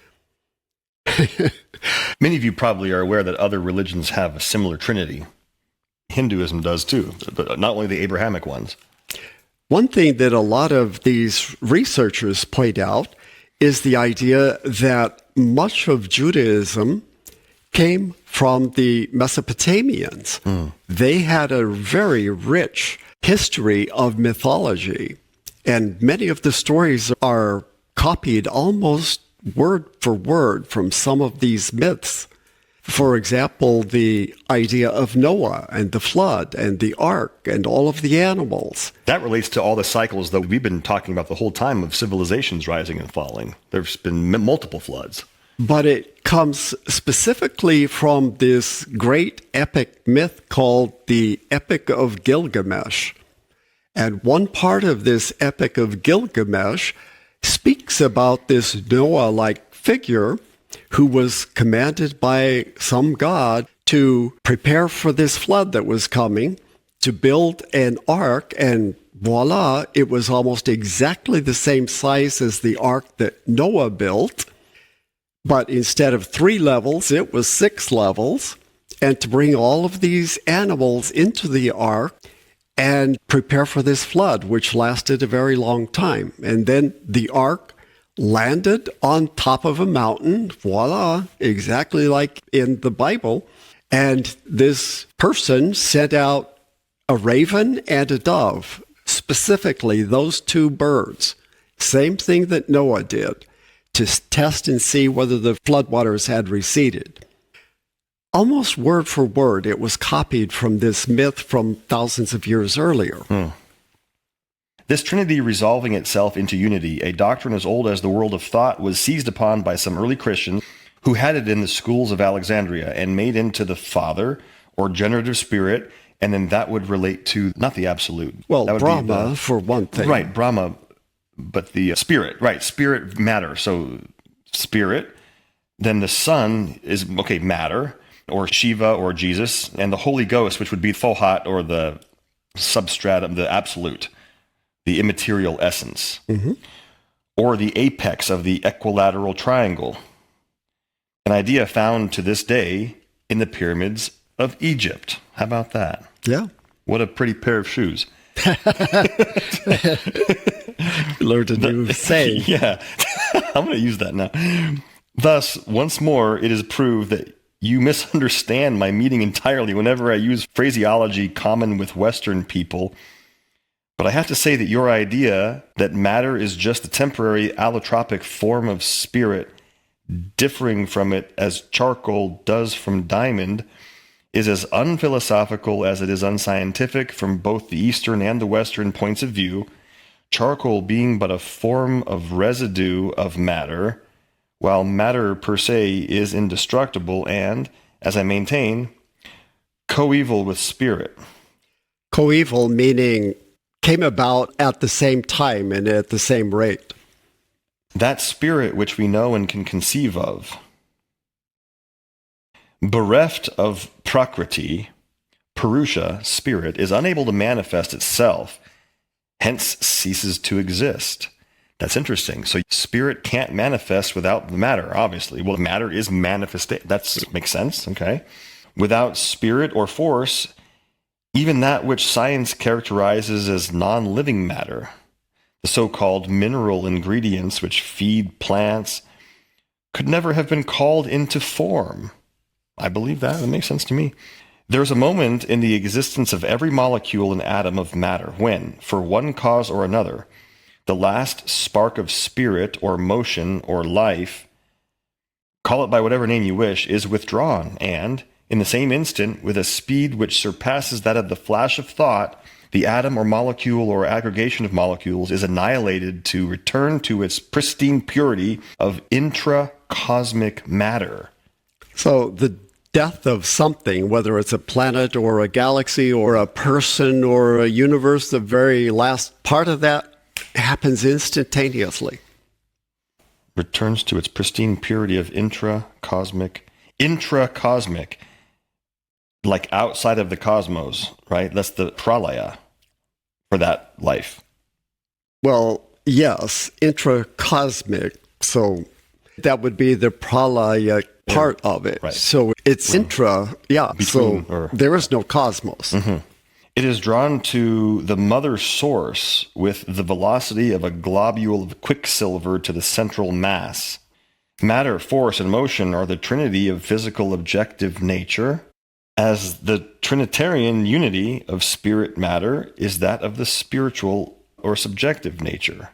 Many of you probably are aware that other religions have a similar trinity. Hinduism does too, but not only the Abrahamic ones. One thing that a lot of these researchers point out is the idea that much of Judaism came from the Mesopotamians. They had a very rich history of mythology, and many of the stories are copied almost word for word from some of these myths. For example, the idea of Noah and the flood and the ark and all of the animals. That relates to all the cycles that we've been talking about the whole time of civilizations rising and falling. There's been multiple floods. But it comes specifically from this great epic myth called the Epic of Gilgamesh. And one part of this Epic of Gilgamesh speaks about this Noah-like figure who was commanded by some god to prepare for this flood that was coming, to build an ark, and voila, it was almost exactly the same size as the ark that Noah built. But instead of 3 levels, it was 6 levels. And to bring all of these animals into the ark and prepare for this flood, which lasted a very long time. And then the ark landed on top of a mountain, voila, exactly like in the Bible. And this person sent out a raven and a dove, specifically those 2 birds. Same thing that Noah did, to test and see whether the floodwaters had receded. Almost word for word, it was copied from this myth from thousands of years earlier. This trinity resolving itself into unity, a doctrine as old as the world of thought, was seized upon by some early Christians who had it in the schools of Alexandria and made into the Father or generative spirit, and then that would relate to not the absolute. Well, that would Brahma, for one thing. Right, Brahma, but the spirit, right, spirit, matter. So spirit, then the Son is, okay, matter, or Shiva or Jesus, and the Holy Ghost, which would be Thohat or the substratum, the absolute, the immaterial essence, or the apex of the equilateral triangle, an idea found to this day in the pyramids of Egypt. How about that? Yeah. What a pretty pair of shoes. Learned a new saying. Yeah, I'm going to use that now. Thus, once more, it is proved that you misunderstand my meaning entirely whenever I use phraseology common with Western people. But I have to say that your idea that matter is just a temporary allotropic form of spirit, differing from it as charcoal does from diamond, is as unphilosophical as it is unscientific from both the Eastern and the Western points of view, charcoal being but a form of residue of matter, while matter per se is indestructible and, as I maintain, coeval with spirit. Coeval meaning came about at the same time and at the same rate. That spirit which we know and can conceive of. Bereft of prakriti, Purusha, spirit, is unable to manifest itself, hence ceases to exist. That's interesting. So spirit can't manifest without the matter, obviously. Well, matter is manifestation. That makes sense, okay? Without spirit or force, even that which science characterizes as non-living matter, the so-called mineral ingredients which feed plants, could never have been called into form. I believe that. That makes sense to me. There's a moment in the existence of every molecule and atom of matter when, for one cause or another, the last spark of spirit or motion or life, call it by whatever name you wish, is withdrawn, and, in the same instant, with a speed which surpasses that of the flash of thought, the atom or molecule or aggregation of molecules is annihilated to return to its pristine purity of intracosmic matter. So the death of something, whether it's a planet or a galaxy or a person or a universe, the very last part of that happens instantaneously. Returns to its pristine purity of intracosmic, like outside of the cosmos, right? That's the pralaya for that life. Well, yes, intracosmic. So that would be the pralaya part of it. Right. So it's intra, Between, so there is no cosmos. Mm-hmm. It is drawn to the mother source with the velocity of a globule of quicksilver to the central mass. Matter, force, and motion are the trinity of physical objective nature, as the Trinitarian unity of spirit matter is that of the spiritual or subjective nature.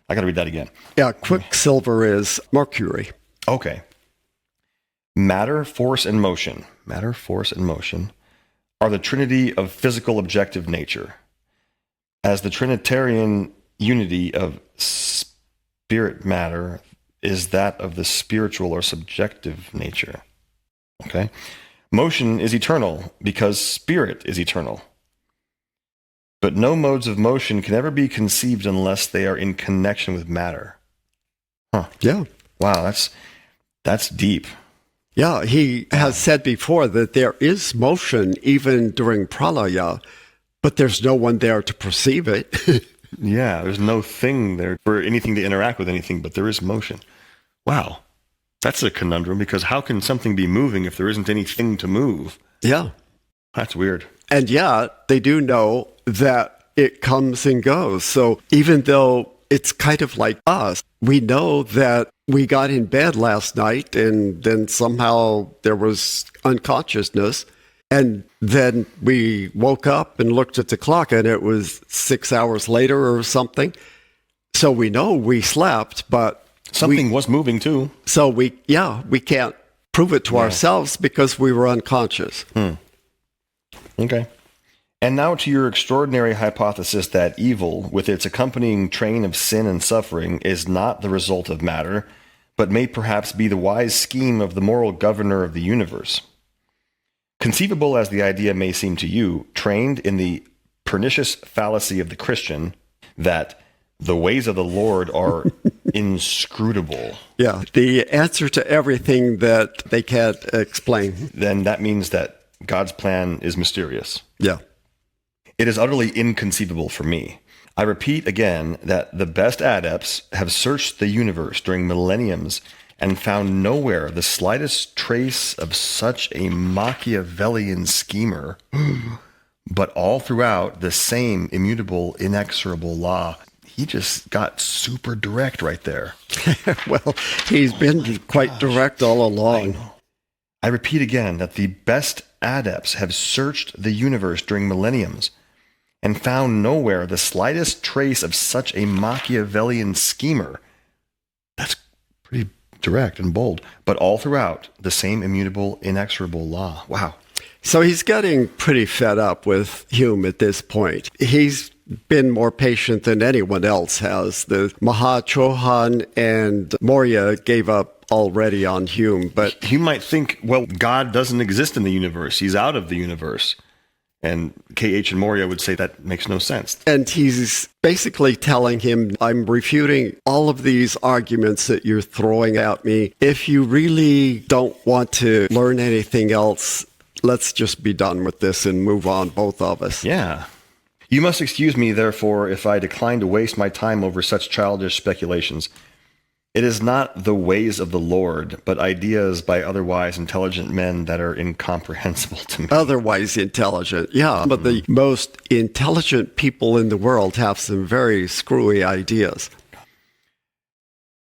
I got to read that again. Yeah, quicksilver is mercury. Okay. Matter, force, and motion are the trinity of physical objective nature, as the Trinitarian unity of spirit matter is that of the spiritual or subjective nature. Okay? Motion is eternal because spirit is eternal. But no modes of motion can ever be conceived unless they are in connection with matter. Huh. Yeah. Wow, that's deep. Yeah, he has said before that there is motion even during pralaya, but there's no one there to perceive it. Yeah, there's no thing there for anything to interact with anything, but there is motion. Wow. That's a conundrum, because how can something be moving if there isn't anything to move? Yeah. That's weird. And yet they do know that it comes and goes. So even though it's kind of like us, we know that we got in bed last night and then somehow there was unconsciousness. And then we woke up and looked at the clock and it was 6 hours later or something. So we know we slept, but something was moving too. So we can't prove it to ourselves because we were unconscious. Okay. And now to your extraordinary hypothesis that evil, with its accompanying train of sin and suffering, is not the result of matter, but may perhaps be the wise scheme of the moral governor of the universe. Conceivable as the idea may seem to you, trained in the pernicious fallacy of the Christian, that the ways of the Lord are inscrutable. Yeah, the answer to everything that they can't explain. Then that means that God's plan is mysterious. Yeah. It is utterly inconceivable for me. I repeat again that the best adepts have searched the universe during millenniums and found nowhere the slightest trace of such a Machiavellian schemer, but all throughout the same immutable, inexorable law. He just got super direct right there. Well, he's been quite direct all along. I repeat again that the best adepts have searched the universe during millenniums and found nowhere the slightest trace of such a Machiavellian schemer. That's pretty direct and bold. But all throughout, the same immutable, inexorable law. Wow. So he's getting pretty fed up with Hume at this point. He's been more patient than anyone else has. The Mahatma Chohan and Moria gave up already on Hume. But you might think, well, God doesn't exist in the universe. He's out of the universe. And K.H. and Moria would say that makes no sense. And he's basically telling him, I'm refuting all of these arguments that you're throwing at me. If you really don't want to learn anything else, let's just be done with this and move on, both of us. Yeah. You must excuse me, therefore, if I decline to waste my time over such childish speculations. It is not the ways of the Lord, but ideas by otherwise intelligent men that are incomprehensible to me. Otherwise intelligent, yeah. But the most intelligent people in the world have some very screwy ideas.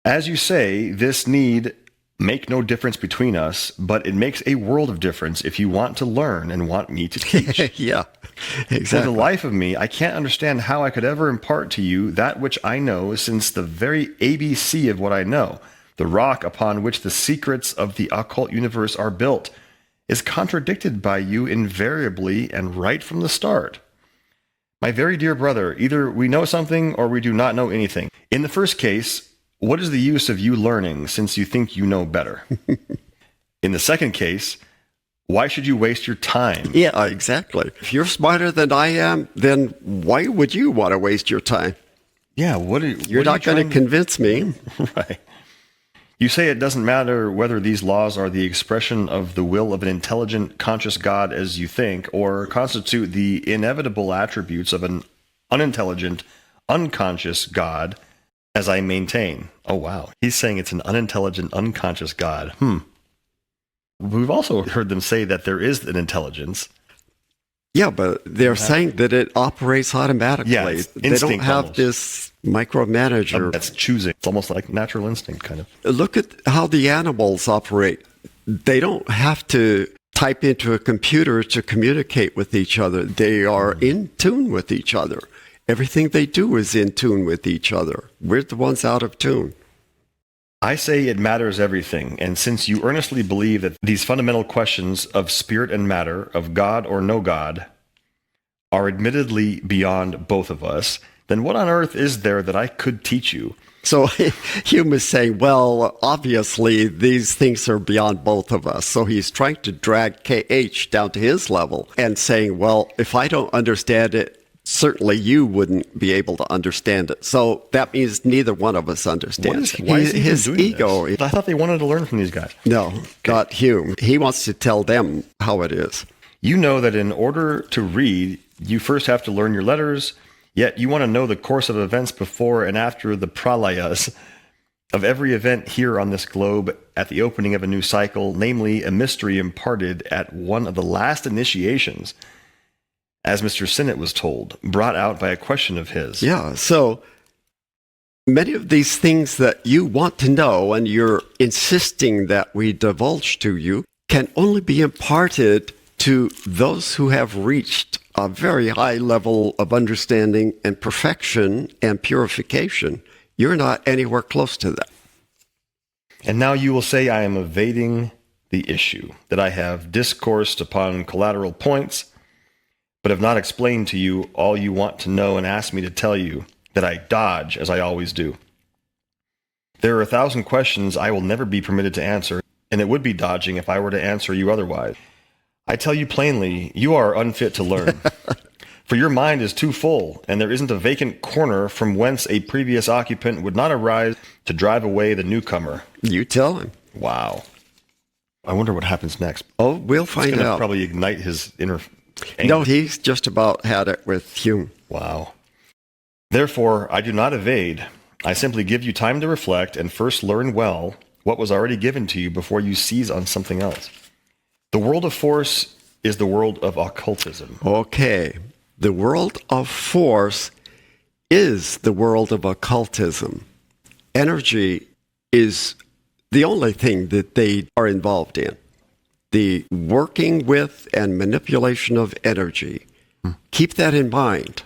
As you say, this need make no difference between us, but it makes a world of difference if you want to learn and want me to teach. Yeah, For exactly. the life of me, I can't understand how I could ever impart to you that which I know, since the very ABC of what I know, the rock upon which the secrets of the occult universe are built, is contradicted by you invariably and right from the start. My very dear brother, either we know something or we do not know anything. In the first case, what is the use of you learning, since you think you know better? In the second case, why should you waste your time? Yeah, exactly. If you're smarter than I am, then why would you want to waste your time? Yeah, You're not going to convince me. Right. You say it doesn't matter whether these laws are the expression of the will of an intelligent, conscious God as you think, or constitute the inevitable attributes of an unintelligent, unconscious God, as I maintain. Oh, wow. He's saying it's an unintelligent, unconscious God. We've also heard them say that there is an intelligence. Yeah, but they're saying that it operates automatically. Yeah, it's they don't instinct have almost. this micromanager. That's choosing. It's almost like natural instinct, kind of. Look at how the animals operate. They don't have to type into a computer to communicate with each other. They are in tune with each other. Everything they do is in tune with each other. We're the ones out of tune. I say it matters everything, and since you earnestly believe that these fundamental questions of spirit and matter, of God or no God, are admittedly beyond both of us, then what on earth is there that I could teach you? So Hume is saying, well, obviously these things are beyond both of us. So he's trying to drag KH down to his level and saying, well, if I don't understand it, certainly you wouldn't be able to understand it. So that means neither one of us understands it. Why is he His doing ego. this? I thought they wanted to learn from these guys. No, not Hume. He wants to tell them how it is. You know that in order to read, you first have to learn your letters, yet you want to know the course of events before and after the pralayas of every event here on this globe at the opening of a new cycle, namely a mystery imparted at one of the last initiations, as Mr. Sinnett was told, brought out by a question of his. Yeah, so many of these things that you want to know and you're insisting that we divulge to you can only be imparted to those who have reached a very high level of understanding and perfection and purification. You're not anywhere close to that. And now you will say I am evading the issue, that I have discoursed upon collateral points, but have not explained to you all you want to know and asked me to tell you, that I dodge as I always do. There are 1,000 questions I will never be permitted to answer, and it would be dodging if I were to answer you otherwise. I tell you plainly, you are unfit to learn. For your mind is too full, and there isn't a vacant corner from whence a previous occupant would not arise to drive away the newcomer. You tell him. Wow. I wonder what happens next. Oh, we'll find It's going to out. probably ignite his inner anger. No, he's just about had it with Hume. Wow. Therefore, I do not evade. I simply give you time to reflect and first learn well what was already given to you before you seize on something else. The world of force is the world of occultism. Okay. The world of force is the world of occultism. Energy is the only thing that they are involved in. The working with and manipulation of energy. Keep that in mind.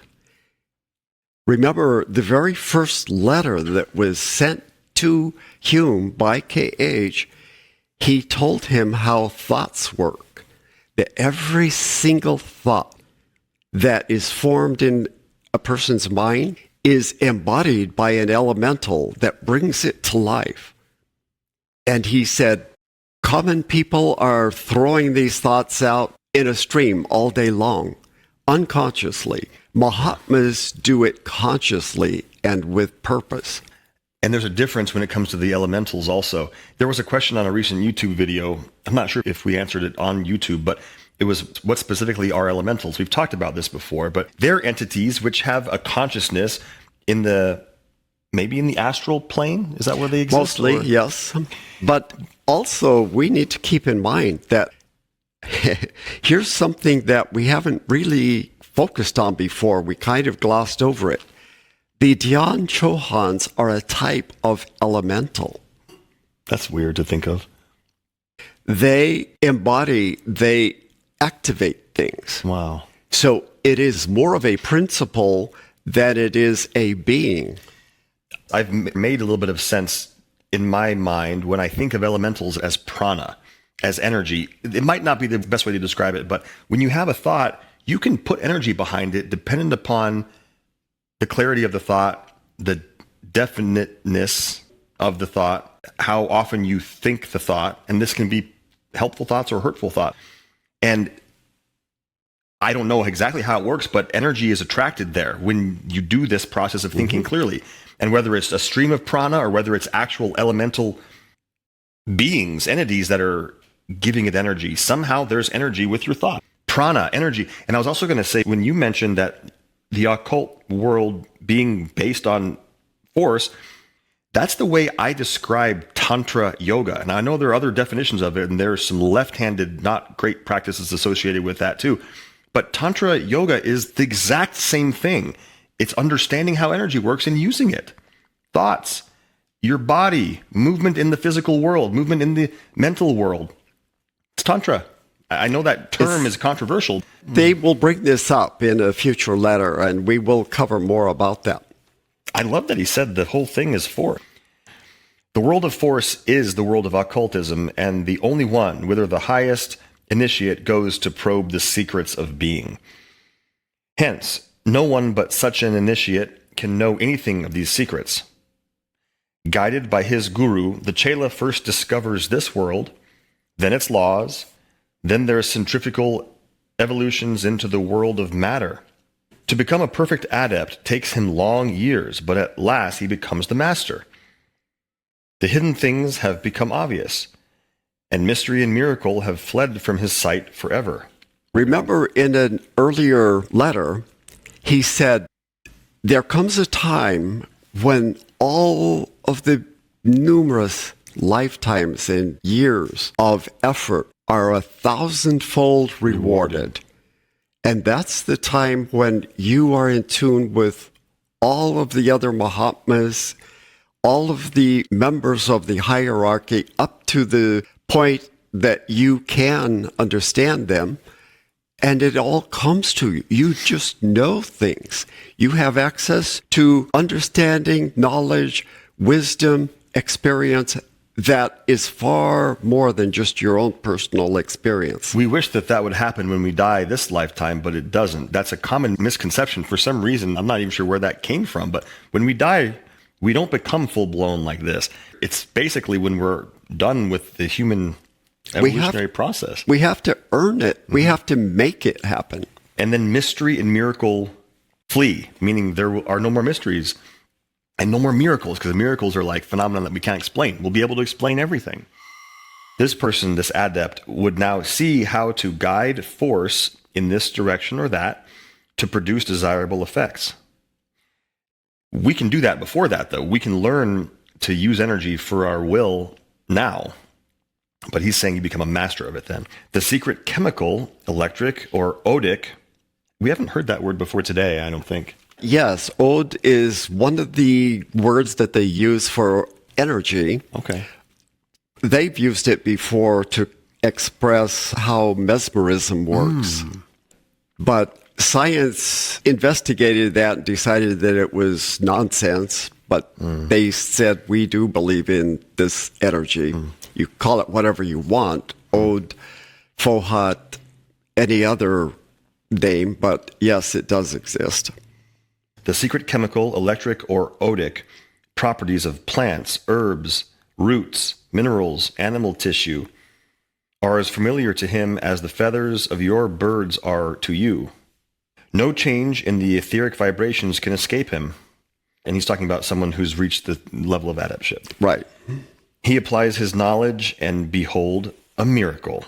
Remember, the very first letter that was sent to Hume by K.H., he told him how thoughts work, that every single thought that is formed in a person's mind is embodied by an elemental that brings it to life. And he said, common people are throwing these thoughts out in a stream all day long. unconsciously. Mahatmas do it consciously and with purpose. And there's a difference when it comes to the elementals also. There was a question on a recent YouTube video. I'm not sure if we answered it on YouTube, but it was what specifically are elementals. We've talked about this before, but they're entities which have a consciousness maybe in the astral plane. Is that where they exist? Mostly, yes. But also we need to keep in mind that here's something that we haven't really focused on before. We kind of glossed over it. The Dhyan Chohans are a type of elemental. That's weird to think of. They activate things. Wow. So it is more of a principle than it is a being. I've made a little bit of sense in my mind when I think of elementals as prana, as energy. It might not be the best way to describe it, but when you have a thought, you can put energy behind it dependent upon the clarity of the thought, the definiteness of the thought, how often you think the thought, and this can be helpful thoughts or hurtful thought. And I don't know exactly how it works, but energy is attracted there when you do this process of thinking clearly. And whether it's a stream of prana or whether it's actual elemental beings, entities that are giving it energy, somehow there's energy with your thought. Prana, energy. And I was also going to say, when you mentioned that the occult world being based on force, that's the way I describe Tantra yoga. And I know there are other definitions of it, and there's some left-handed, not great practices associated with that too. But Tantra yoga is the exact same thing. It's understanding how energy works and using it. Thoughts, your body, movement in the physical world, movement in the mental world. It's Tantra. I know that term is controversial. They will bring this up in a future letter, and we will cover more about that. I love that he said the whole thing is force. The world of force is the world of occultism, and the only one, whither the highest initiate goes to probe the secrets of being. Hence, no one but such an initiate can know anything of these secrets. Guided by his guru, the chela first discovers this world, then its laws, then their centrifugal evolutions into the world of matter. To become a perfect adept takes him long years, but at last he becomes the master. The hidden things have become obvious, and mystery and miracle have fled from his sight forever. Remember in an earlier letter, he said, there comes a time when all of the numerous lifetimes and years of effort are 1,000-fold rewarded. And that's the time when you are in tune with all of the other Mahatmas, all of the members of the hierarchy, up to the point that you can understand them. And it all comes to you. You just know things. You have access to understanding, knowledge, wisdom, experience that is far more than just your own personal experience. We wish that that would happen when we die this lifetime, but it doesn't. That's a common misconception for some reason. I'm not even sure where that came from, but when we die, we don't become full-blown like this. It's basically when we're done with the human evolutionary process. We have to earn it. We have to make it happen. And then mystery and miracle flee, meaning there are no more mysteries and no more miracles, because miracles are like phenomena that we can't explain. We'll be able to explain everything. This person, this adept, would now see how to guide force in this direction or that to produce desirable effects. We can do that before that, though. We can learn to use energy for our will now. But he's saying you become a master of it then. The secret chemical, electric, or odic, we haven't heard that word before today, I don't think. Yes, ode is one of the words that they use for energy. Okay. They've used it before to express how mesmerism works. But science investigated that and decided that it was nonsense. But they said, we do believe in this energy. You call it whatever you want, ode, fohat, any other name, but yes, it does exist. The secret chemical, electric, or odic properties of plants, herbs, roots, minerals, animal tissue are as familiar to him as the feathers of your birds are to you. No change in the etheric vibrations can escape him. And he's talking about someone who's reached the level of adeptship. Right. He applies his knowledge, and behold, a miracle.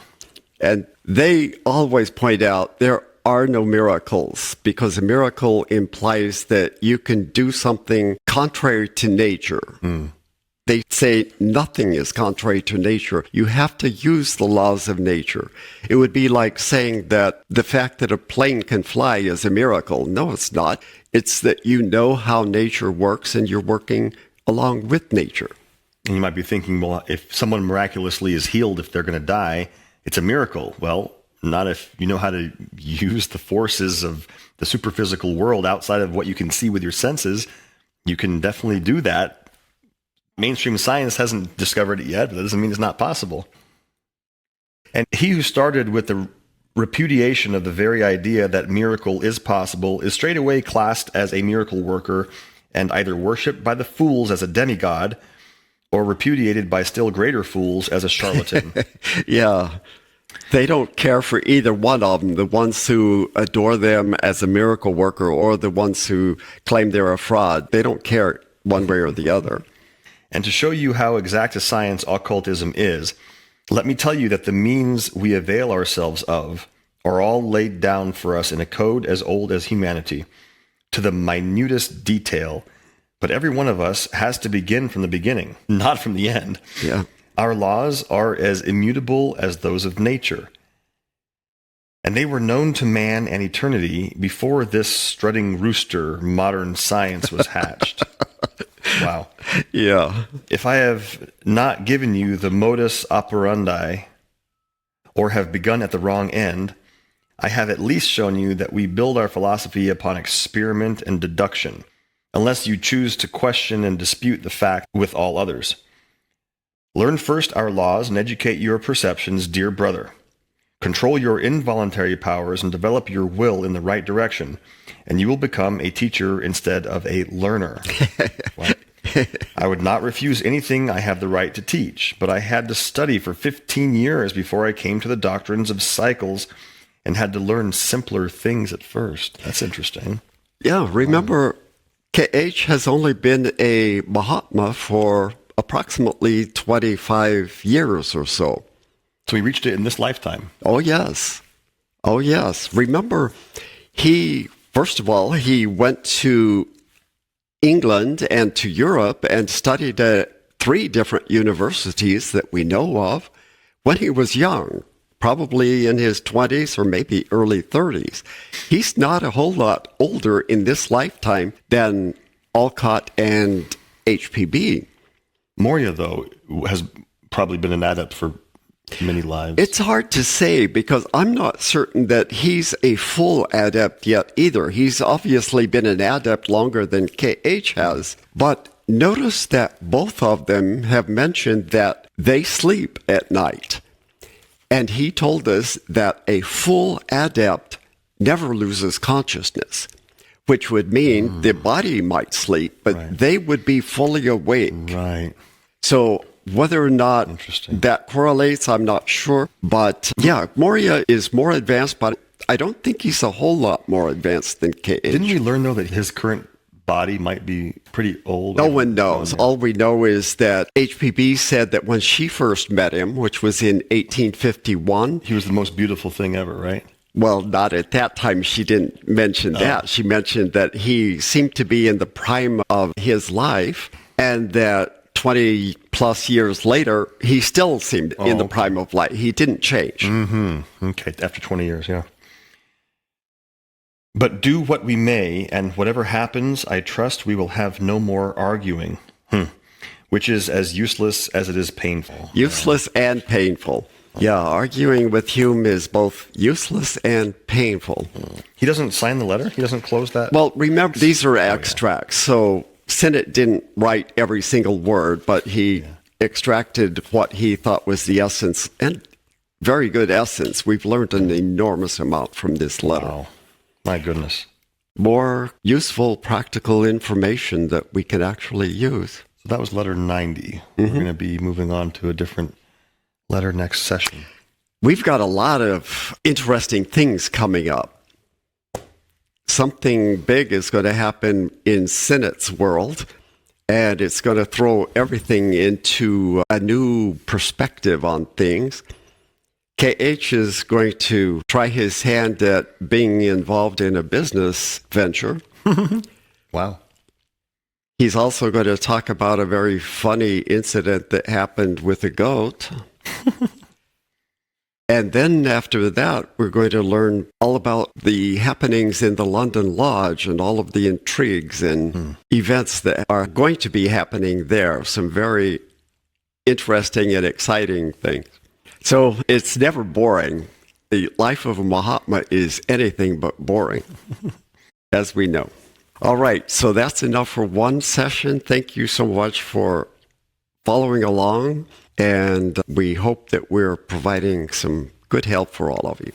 And they always point out there are no miracles, because a miracle implies that you can do something contrary to nature. They say nothing is contrary to nature. You have to use the laws of nature. It would be like saying that the fact that a plane can fly is a miracle. No, it's not. It's that you know how nature works and you're working along with nature. And you might be thinking, well, if someone miraculously is healed if they're going to die, it's a miracle. Well, not if you know how to use the forces of the superphysical world outside of what you can see with your senses. You can definitely do that. Mainstream science hasn't discovered it yet, but that doesn't mean it's not possible. And he who started with the repudiation of the very idea that miracle is possible is straight away classed as a miracle worker and either worshipped by the fools as a demigod or repudiated by still greater fools as a charlatan. Yeah. They don't care for either one of them, the ones who adore them as a miracle worker or the ones who claim they're a fraud. They don't care one way or the other. And to show you how exact a science occultism is, let me tell you that the means we avail ourselves of are all laid down for us in a code as old as humanity, to the minutest detail, but every one of us has to begin from the beginning, not from the end. Yeah. Our laws are as immutable as those of nature. And they were known to man and eternity before this strutting rooster modern science was hatched. Wow. Yeah. If I have not given you the modus operandi or have begun at the wrong end, I have at least shown you that we build our philosophy upon experiment and deduction, unless you choose to question and dispute the fact with all others. Learn first our laws and educate your perceptions, dear brother. Control your involuntary powers and develop your will in the right direction, and you will become a teacher instead of a learner. Well, I would not refuse anything I have the right to teach, but I had to study for 15 years before I came to the doctrines of cycles and had to learn simpler things at first. That's interesting. Yeah, remember, KH has only been a Mahatma for approximately 25 years or so. So he reached it in this lifetime. Oh, yes. Oh, yes. Remember, first of all, he went to England and to Europe and studied at 3 different universities that we know of when he was young, probably in his 20s or maybe early 30s. He's not a whole lot older in this lifetime than Alcott and HPB. Moria, though, has probably been an adept for many lives. It's hard to say because I'm not certain that he's a full adept yet either. He's obviously been an adept longer than KH has. But notice that both of them have mentioned that they sleep at night. And he told us that a full adept never loses consciousness, which would mean the body might sleep, but they would be fully awake. Right. So whether or not that correlates, I'm not sure. But yeah, Moria is more advanced, but I don't think he's a whole lot more advanced than KH. Didn't we learn, though, that his current body might be pretty old? No one knows. All we know is that HPB said that when she first met him, which was in 1851... He was the most beautiful thing ever, right? Well, not at that time. She didn't mention that. She mentioned that he seemed to be in the prime of his life and that 20 plus years later, he still seemed in the prime of life. He didn't change. Mm-hmm. Okay, after 20 years, yeah. But do what we may, and whatever happens, I trust we will have no more arguing, which is as useless as it is painful. Useless and painful. Yeah, arguing with Hume is both useless and painful. He doesn't sign the letter? He doesn't close that? Well, remember, these are extracts, so Sinnett didn't write every single word, but he extracted what he thought was the essence, and very good essence. We've learned an enormous amount from this letter. Wow. My goodness. More useful, practical information that we can actually use. So that was letter 90. We're going to be moving on to a different letter next session. We've got a lot of interesting things coming up. something big is going to happen in Sinnett's world, and it's going to throw everything into a new perspective on things. KH is going to try his hand at being involved in a business venture. Wow. He's also going to talk about a very funny incident that happened with a goat. And then after that, we're going to learn all about the happenings in the London Lodge and all of the intrigues and events that are going to be happening there. Some very interesting and exciting things. So it's never boring. The life of a Mahatma is anything but boring, as we know. All right, so that's enough for one session. Thank you so much for following along, and we hope that we're providing some good help for all of you.